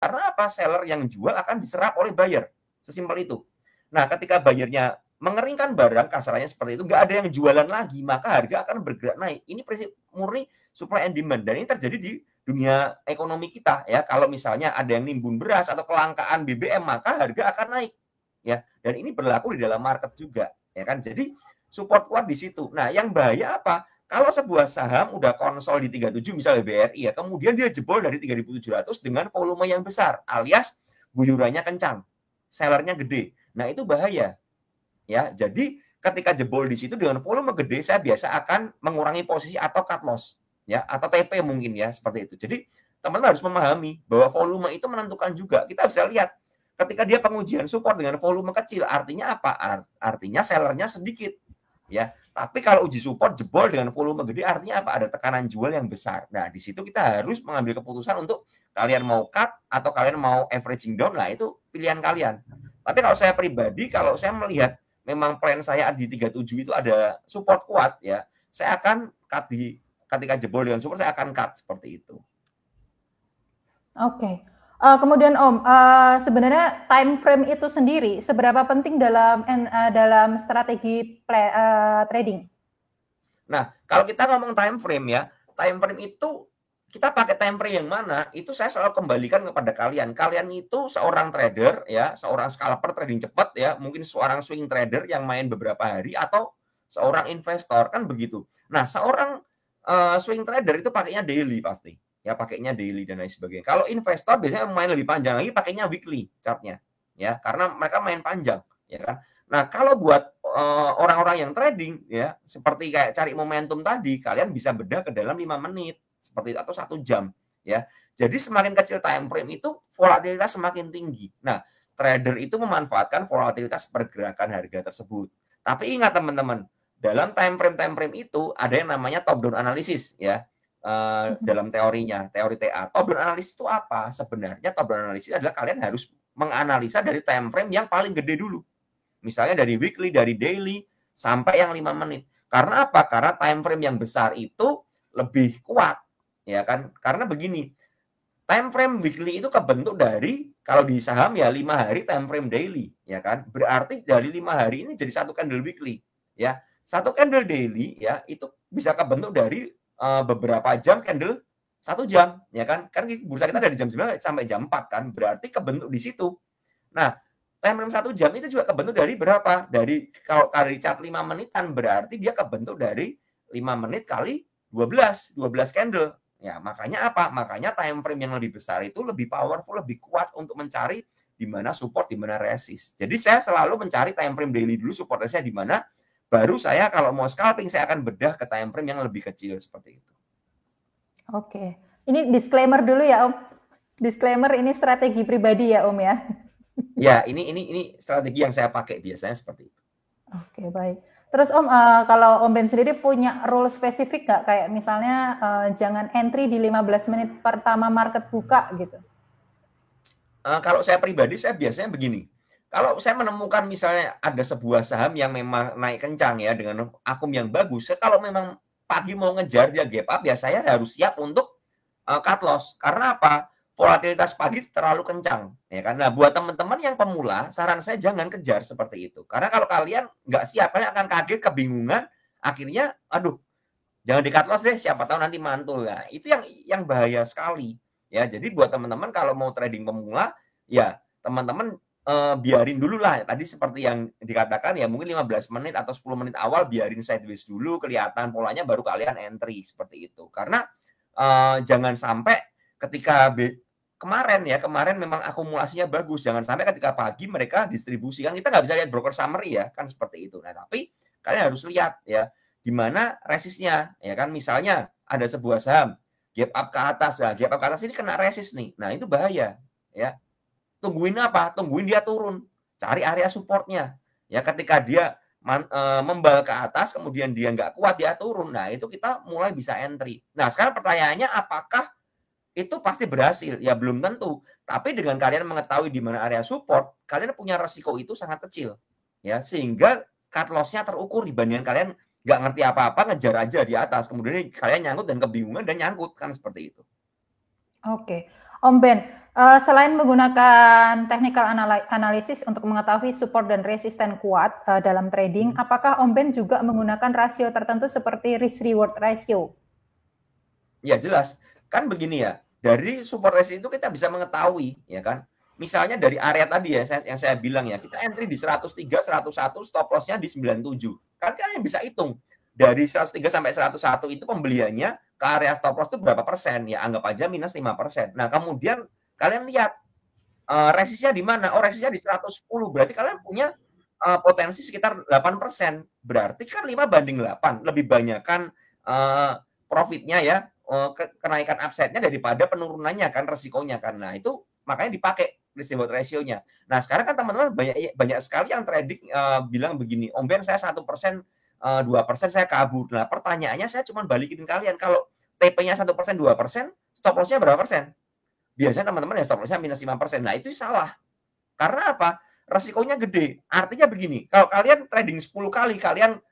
Karena apa? Seller yang jual akan diserap oleh buyer. Sesimpel itu. Nah, ketika buyernya mengeringkan barang, kasarannya seperti itu, nggak ada yang jualan lagi, maka harga akan bergerak naik. Ini prinsip murni supply and demand. Dan ini terjadi di dunia ekonomi kita ya. Kalau misalnya ada yang nimbun beras atau kelangkaan BBM, maka harga akan naik. Ya, dan ini berlaku di dalam market juga, ya kan? Jadi support kuat di situ. Nah, yang bahaya apa? Kalau sebuah saham udah konsol di 37 misalnya BRI ya, kemudian dia jebol dari 3.700 dengan volume yang besar, alias guyurannya kencang, sellernya gede. Nah, itu bahaya. Ya, jadi ketika jebol di situ dengan volume gede, saya biasa akan mengurangi posisi atau cut loss, ya, atau TP mungkin ya, seperti itu. Jadi teman-teman harus memahami bahwa volume itu menentukan juga. Kita bisa lihat ketika dia pengujian support dengan volume kecil, artinya apa? Artinya sellernya sedikit, ya. Tapi kalau uji support jebol dengan volume gede, artinya apa? Ada tekanan jual yang besar. Nah, di situ kita harus mengambil keputusan untuk kalian mau cut atau kalian mau averaging down, lah itu pilihan kalian. Tapi kalau saya pribadi, kalau saya melihat memang plan saya di 37 itu ada support kuat ya, saya akan cut di ketika jebol dengan support saya akan cut seperti itu. Oke. Kemudian Om, sebenarnya time frame itu sendiri seberapa penting dalam strategi trading? Nah, kalau kita ngomong time frame ya, time frame itu kita pakai time frame yang mana? Itu saya selalu kembalikan kepada kalian. Kalian itu seorang trader ya, seorang scalper trading cepat ya, mungkin seorang swing trader yang main beberapa hari atau seorang investor kan begitu. Nah, seorang swing trader itu pakainya daily pasti. Ya, pakainya daily dan lain sebagainya. Kalau investor biasanya main lebih panjang lagi pakainya weekly chartnya. Ya, karena mereka main panjang, ya kan? Nah, kalau buat orang-orang yang trading ya, seperti kayak cari momentum tadi, kalian bisa bedah ke dalam 5 menit seperti itu atau 1 jam ya. Jadi semakin kecil time frame itu volatilitas semakin tinggi. Nah, trader itu memanfaatkan volatilitas pergerakan harga tersebut. Tapi ingat teman-teman, dalam time frame itu ada yang namanya top down analysis ya. Dalam teorinya, teori TA. Top down analysis itu apa? Sebenarnya top down analysis adalah kalian harus menganalisa dari time frame yang paling gede dulu. Misalnya dari weekly, dari daily, sampai yang 5 menit. Karena apa? Karena time frame yang besar itu lebih kuat. Ya kan? Karena begini, time frame weekly itu kebentuk dari, kalau di saham ya 5 hari time frame daily. Ya kan? Berarti dari 5 hari ini jadi 1 candle weekly. Ya, 1 candle daily ya itu bisa kebentuk dari beberapa jam candle 1 jam. Ya kan? Kan bursa kita dari jam 9 sampai jam 4 kan. Berarti kebentuk di situ. Nah, time frame 1 jam itu juga kebentuk dari berapa? Dari kalau kali cat 5 menitan berarti dia kebentuk dari 5 menit kali 12 candle. Ya, makanya apa? Makanya time frame yang lebih besar itu lebih powerful, lebih kuat untuk mencari di mana support, di mana resist. Jadi saya selalu mencari time frame daily dulu support resistnya di mana, baru saya kalau mau scalping saya akan bedah ke time frame yang lebih kecil seperti itu. Oke. Ini disclaimer dulu ya Om. Disclaimer ini strategi pribadi ya Om ya. Ya, ini strategi yang saya pakai biasanya seperti itu. Oke, baik. Terus Om, kalau Om Ben sendiri punya rule spesifik nggak? Kayak misalnya jangan entry di 15 menit pertama market buka gitu. Kalau saya pribadi, saya biasanya begini. Kalau saya menemukan misalnya ada sebuah saham yang memang naik kencang ya dengan akum yang bagus, kalau memang pagi mau ngejar dia gap up ya saya harus siap untuk cut loss. Karena apa? Volatilitas pagi terlalu kencang, ya kan? Nah, buat teman-teman yang pemula, saran saya jangan kejar seperti itu. Karena kalau kalian nggak siap, kalian akan kaget, kebingungan, akhirnya, aduh, jangan di cut loss deh, siapa tahu nanti mantul. Nah, itu yang bahaya sekali. Ya, jadi buat teman-teman kalau mau trading pemula, ya teman-teman biarin dulu lah. Tadi seperti yang dikatakan ya mungkin 15 menit atau 10 menit awal biarin sideways dulu, kelihatan polanya baru kalian entry seperti itu. Karena jangan sampai ketika kemarin memang akumulasinya bagus. Jangan sampai ketika pagi mereka distribusikan. Kita nggak bisa lihat broker summary ya, kan seperti itu. Nah, tapi kalian harus lihat ya di mana resistnya, ya kan? Misalnya ada sebuah saham gap up ke atas, nah gap up ke atas ini kena resist nih. Nah, itu bahaya, ya. Tungguin apa? Tungguin dia turun. Cari area supportnya. Ya, ketika dia membal ke atas, kemudian dia nggak kuat, dia turun. Nah, itu kita mulai bisa entry. Nah, sekarang pertanyaannya apakah itu pasti berhasil? Ya, belum tentu. Tapi dengan kalian mengetahui di mana area support, kalian punya resiko itu sangat kecil. Ya, sehingga cut loss-nya terukur dibandingkan kalian nggak ngerti apa-apa, ngejar aja di atas. Kemudian kalian nyangkut dan kebingungan dan nyangkut, kan seperti itu. Oke. Om Ben, Selain menggunakan technical analysis untuk mengetahui support dan resisten kuat dalam trading, apakah Om Ben juga menggunakan rasio tertentu seperti risk reward ratio? Ya jelas, kan begini ya, dari support resistance itu kita bisa mengetahui, ya kan. Misalnya dari area tadi ya, yang saya bilang ya, kita entry di 103, 101, stop loss-nya di 97. Kan kalian bisa hitung, dari 103 sampai 101 itu pembeliannya ke area stop loss itu berapa persen, ya anggap aja minus 5%. Nah kemudian kalian lihat resistnya di mana, oh resistnya di 110, berarti kalian punya potensi sekitar 8%, berarti kan 5/8, lebih banyak kan profitnya ya, kenaikan upside-nya daripada penurunannya kan, resikonya kan. Nah itu makanya dipakai risk reward ratio-nya. Nah sekarang kan teman-teman banyak sekali yang trading bilang begini, Om Ben saya 1%, 2% saya kabur. Nah pertanyaannya saya cuma balikin kalian, kalau TP-nya 1%, 2%, stop loss-nya berapa persen? Biasanya teman-teman ya stop loss-nya minus 5%. Nah itu salah. Karena apa? Resikonya gede. Artinya begini, kalau kalian trading 10 kali, kalian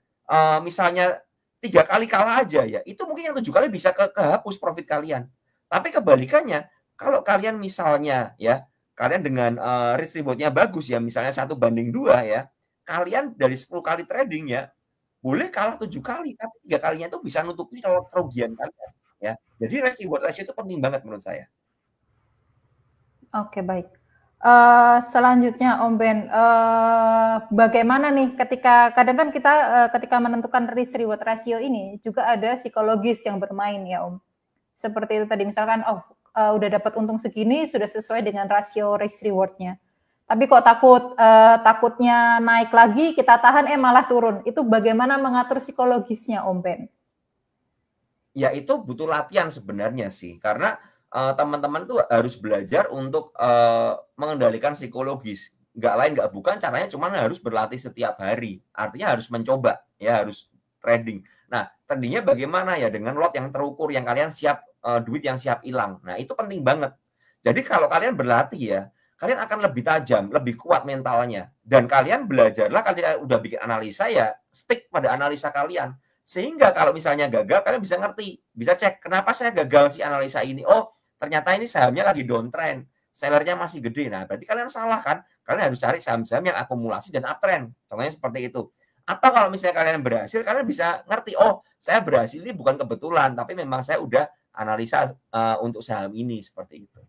misalnya 3 kali kalah aja ya, itu mungkin yang 7 kali bisa kehapus profit kalian. Tapi kebalikannya, kalau kalian misalnya ya, kalian dengan risk reward-nya bagus ya, misalnya 1/2 ya, kalian dari 10 kali trading ya, boleh kalah 7 kali, tapi 3 kalinya itu bisa nutupi kalau kerugian kalian. Ya. Jadi risk reward ratio itu penting banget menurut saya. Oke, baik. Selanjutnya Om Ben, bagaimana nih ketika kadang kan kita ketika menentukan risk reward ratio ini juga ada psikologis yang bermain ya Om. Seperti itu tadi misalkan udah dapat untung segini sudah sesuai dengan rasio risk reward-nya. Tapi kok takutnya naik lagi kita tahan malah turun. Itu bagaimana mengatur psikologisnya Om Ben? Ya itu butuh latihan sebenarnya sih, karena teman-teman tuh harus belajar untuk mengendalikan psikologis. Nggak lain nggak bukan, caranya cuma harus berlatih setiap hari. Artinya harus mencoba, ya harus trading. Nah, tradingnya bagaimana ya? Dengan lot yang terukur, yang kalian siap, duit yang siap hilang. Nah, itu penting banget. Jadi kalau kalian berlatih ya, kalian akan lebih tajam, lebih kuat mentalnya. Dan kalian belajarlah, kalian udah bikin analisa ya, stick pada analisa kalian. Sehingga kalau misalnya gagal, kalian bisa ngerti, bisa cek, kenapa saya gagal sih analisa ini? Oh, ternyata ini sahamnya lagi downtrend, sellernya masih gede. Nah, berarti kalian salah kan? Kalian harus cari saham-saham yang akumulasi dan uptrend. Contohnya seperti itu. Atau kalau misalnya kalian berhasil, kalian bisa ngerti, oh, saya berhasil ini bukan kebetulan, tapi memang saya udah analisa untuk saham ini, seperti itu.